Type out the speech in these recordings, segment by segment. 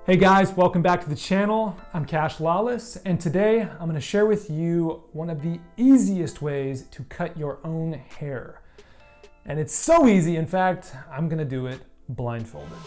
Hey guys, welcome back to the channel. I'm Cash Lawless, and today I'm going to share with you one of the easiest ways to cut your own hair. And it's so easy, in fact, I'm going to do it blindfolded.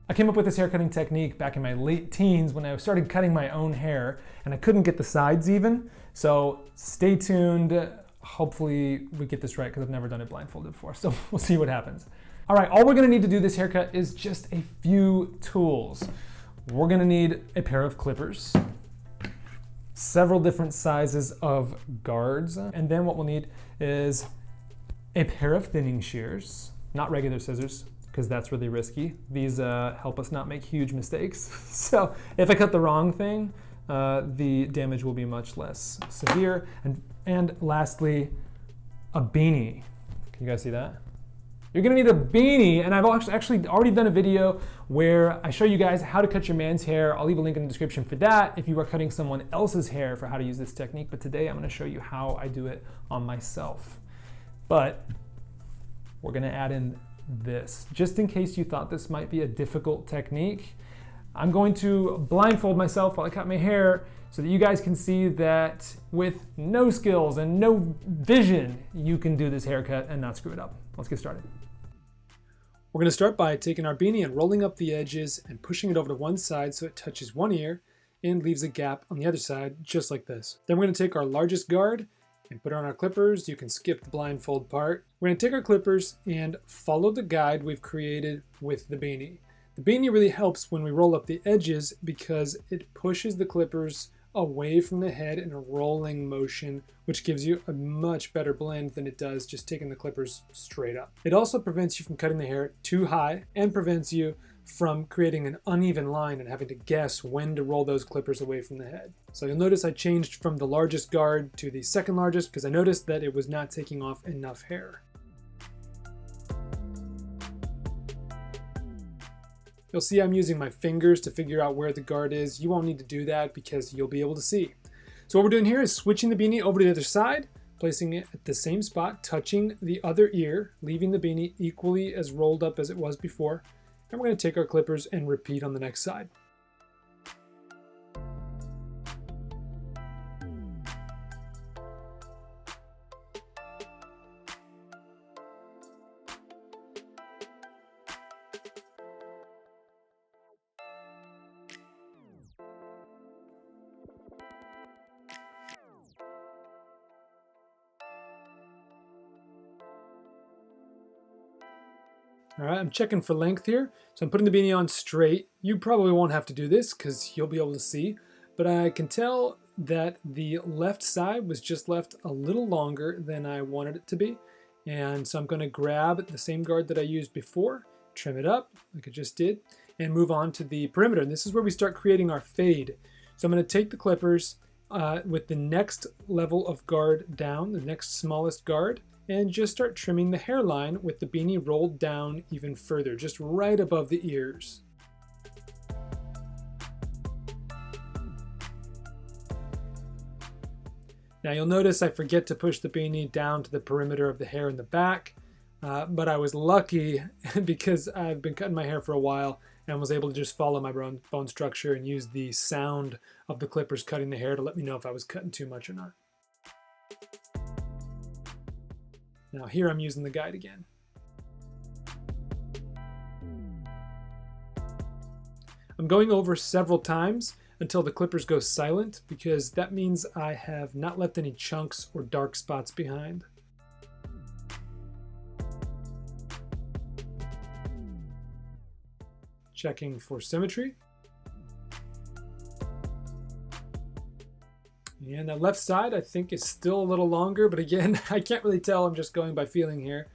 I came up with this haircutting technique back in my late teens when I started cutting my own hair and I couldn't get the sides even. So stay tuned. Hopefully we get this right because I've never done it blindfolded before. So we'll see what happens. All right, all we're gonna need to do this haircut is just a few tools. We're gonna need a pair of clippers, several different sizes of guards, and then what we'll need is a pair of thinning shears, not regular scissors, because that's really risky. These help us not make huge mistakes. So if I cut the wrong thing, the damage will be much less severe. And lastly, a beanie. Can you guys see that? You're gonna need a beanie, and I've actually already done a video where I show you guys how to cut your man's hair. I'll leave a link in the description for that if you are cutting someone else's hair for how to use this technique. But today I'm gonna show you how I do it on myself. But we're gonna add in this. Just in case you thought this might be a difficult technique, I'm going to blindfold myself while I cut my hair so that you guys can see that with no skills and no vision, you can do this haircut and not screw it up. Let's get started. We're going to start by taking our beanie and rolling up the edges and pushing it over to one side so it touches one ear and leaves a gap on the other side, just like this. Then we're going to take our largest guard and put on our clippers. You can skip the blindfold part. We're gonna take our clippers and follow the guide we've created with the beanie. The beanie really helps when we roll up the edges because it pushes the clippers away from the head in a rolling motion, which gives you a much better blend than it does just taking the clippers straight up. It also prevents you from cutting the hair too high and prevents you from creating an uneven line and having to guess when to roll those clippers away from the head. So you'll notice I changed from the largest guard to the second largest because I noticed that it was not taking off enough hair. You'll see I'm using my fingers to figure out where the guard is. You won't need to do that because you'll be able to see. So what we're doing here is switching the beanie over to the other side, placing it at the same spot, touching the other ear, leaving the beanie equally as rolled up as it was before. And we're going to take our clippers and repeat on the next side. All right, I'm checking for length here. So I'm putting the beanie on straight. You probably won't have to do this because you'll be able to see, but I can tell that the left side was just left a little longer than I wanted it to be. And so I'm gonna grab the same guard that I used before, trim it up like I just did, and move on to the perimeter. And this is where we start creating our fade. So I'm gonna take the clippers with the next level of guard down, the next smallest guard, and just start trimming the hairline with the beanie rolled down even further, just right above the ears. Now you'll notice I forget to push the beanie down to the perimeter of the hair in the back, but I was lucky because I've been cutting my hair for a while and was able to just follow my bone structure and use the sound of the clippers cutting the hair to let me know if I was cutting too much or not. Now here I'm using the guide again. I'm going over several times until the clippers go silent because that means I have not left any chunks or dark spots behind. Checking for symmetry. And that left side I think is still a little longer, but again, I can't really tell. I'm just going by feeling here.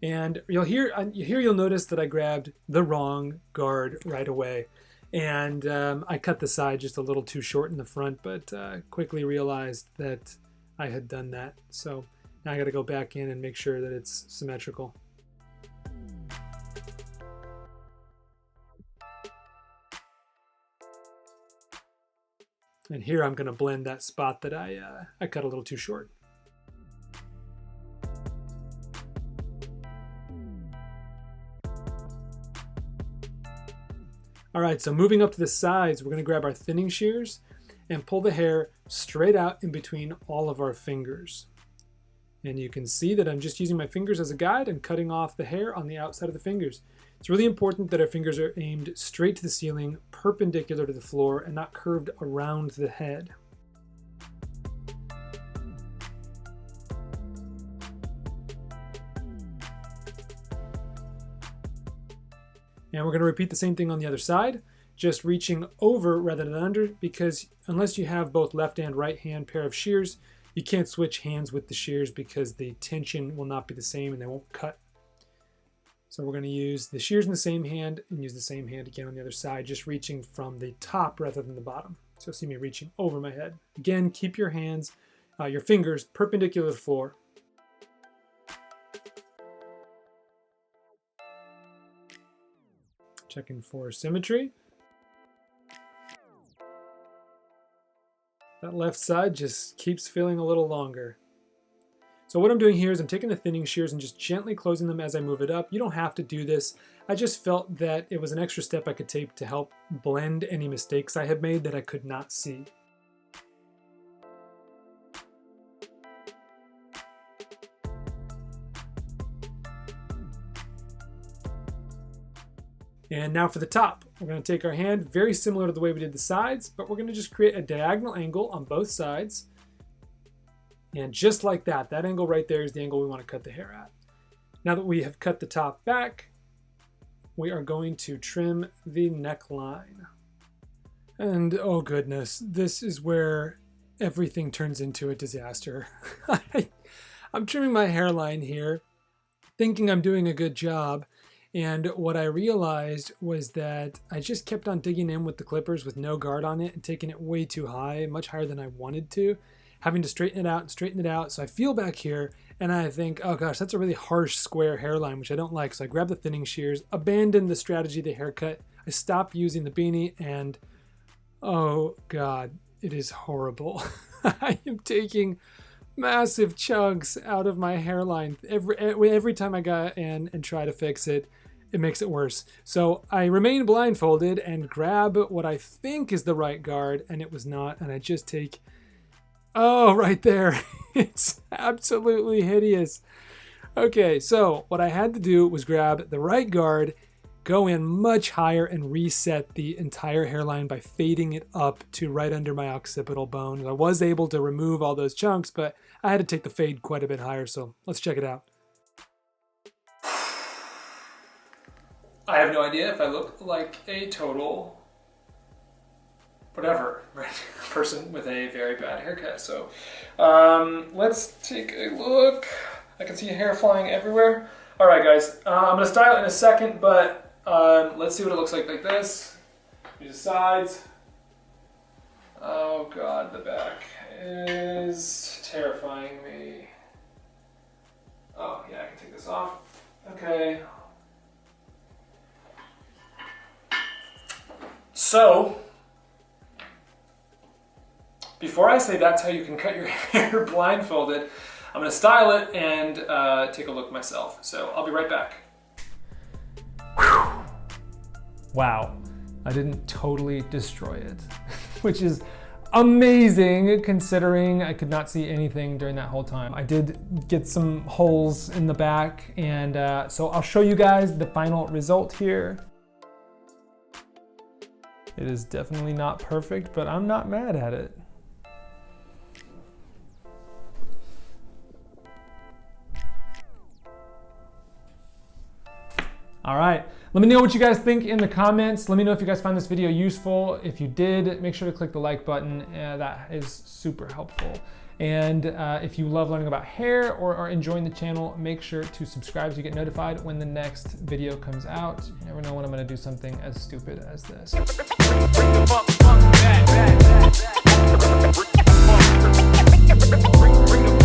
And you'll notice that I grabbed the wrong guard right away. And I cut the side just a little too short in the front, but quickly realized that I had done that. So now I gotta go back in and make sure that it's symmetrical. And here I'm gonna blend that spot that I cut a little too short. All right, so moving up to the sides, we're gonna grab our thinning shears and pull the hair straight out in between all of our fingers. And you can see that I'm just using my fingers as a guide and cutting off the hair on the outside of the fingers. It's really important that our fingers are aimed straight to the ceiling, perpendicular to the floor, and not curved around the head. And we're going to repeat the same thing on the other side, just reaching over rather than under, because unless you have both left and right hand pair of shears, you can't switch hands with the shears because the tension will not be the same and they won't cut. So we're going to use the shears in the same hand and use the same hand again on the other side, just reaching from the top rather than the bottom. So see me reaching over my head. Again, keep your hands, your fingers perpendicular to the floor. Checking for symmetry. That left side just keeps feeling a little longer. So what I'm doing here is I'm taking the thinning shears and just gently closing them as I move it up. You don't have to do this. I just felt that it was an extra step I could take to help blend any mistakes I had made that I could not see. And now for the top, we're going to take our hand, very similar to the way we did the sides, but we're going to just create a diagonal angle on both sides. And just like that, that angle right there is the angle we want to cut the hair at. Now that we have cut the top back, we are going to trim the neckline. And oh goodness, this is where everything turns into a disaster. I'm trimming my hairline here, thinking I'm doing a good job. And what I realized was that I just kept on digging in with the clippers with no guard on it and taking it way too high, much higher than I wanted to, having to straighten it out and straighten it out. So I feel back here and I think, oh gosh, that's a really harsh square hairline, which I don't like. So I grab the thinning shears, abandon the strategy of the haircut. I stopped using the beanie and oh God, it is horrible. I am taking massive chunks out of my hairline. Every time I go in and try to fix it, it makes it worse. So I remain blindfolded and grab what I think is the right guard, and it was not. And I just take, oh, right there. It's absolutely hideous. Okay, so what I had to do was grab the right guard, go in much higher and reset the entire hairline by fading it up to right under my occipital bone. I was able to remove all those chunks, but I had to take the fade quite a bit higher, so let's check it out. I have no idea if I look like a total whatever, right? Person with a very bad haircut. So let's take a look. I can see hair flying everywhere. All right, guys, I'm gonna style it in a second, but let's see what it looks like this. Use the sides. Oh God, the back is terrifying me. Oh yeah, I can take this off. Okay. So, before I say that's how you can cut your hair blindfolded, I'm gonna style it and take a look myself. So I'll be right back. Whew. Wow, I didn't totally destroy it, which is amazing considering I could not see anything during that whole time. I did get some holes in the back, and so I'll show you guys the final result here. It is definitely not perfect, but I'm not mad at it. All right, let me know what you guys think in the comments. Let me know if you guys found this video useful. If you did, make sure to click the like button. That is super helpful. And if you love learning about hair or are enjoying the channel, make sure to subscribe so you get notified when the next video comes out. You never know when I'm gonna do something as stupid as this. Bring the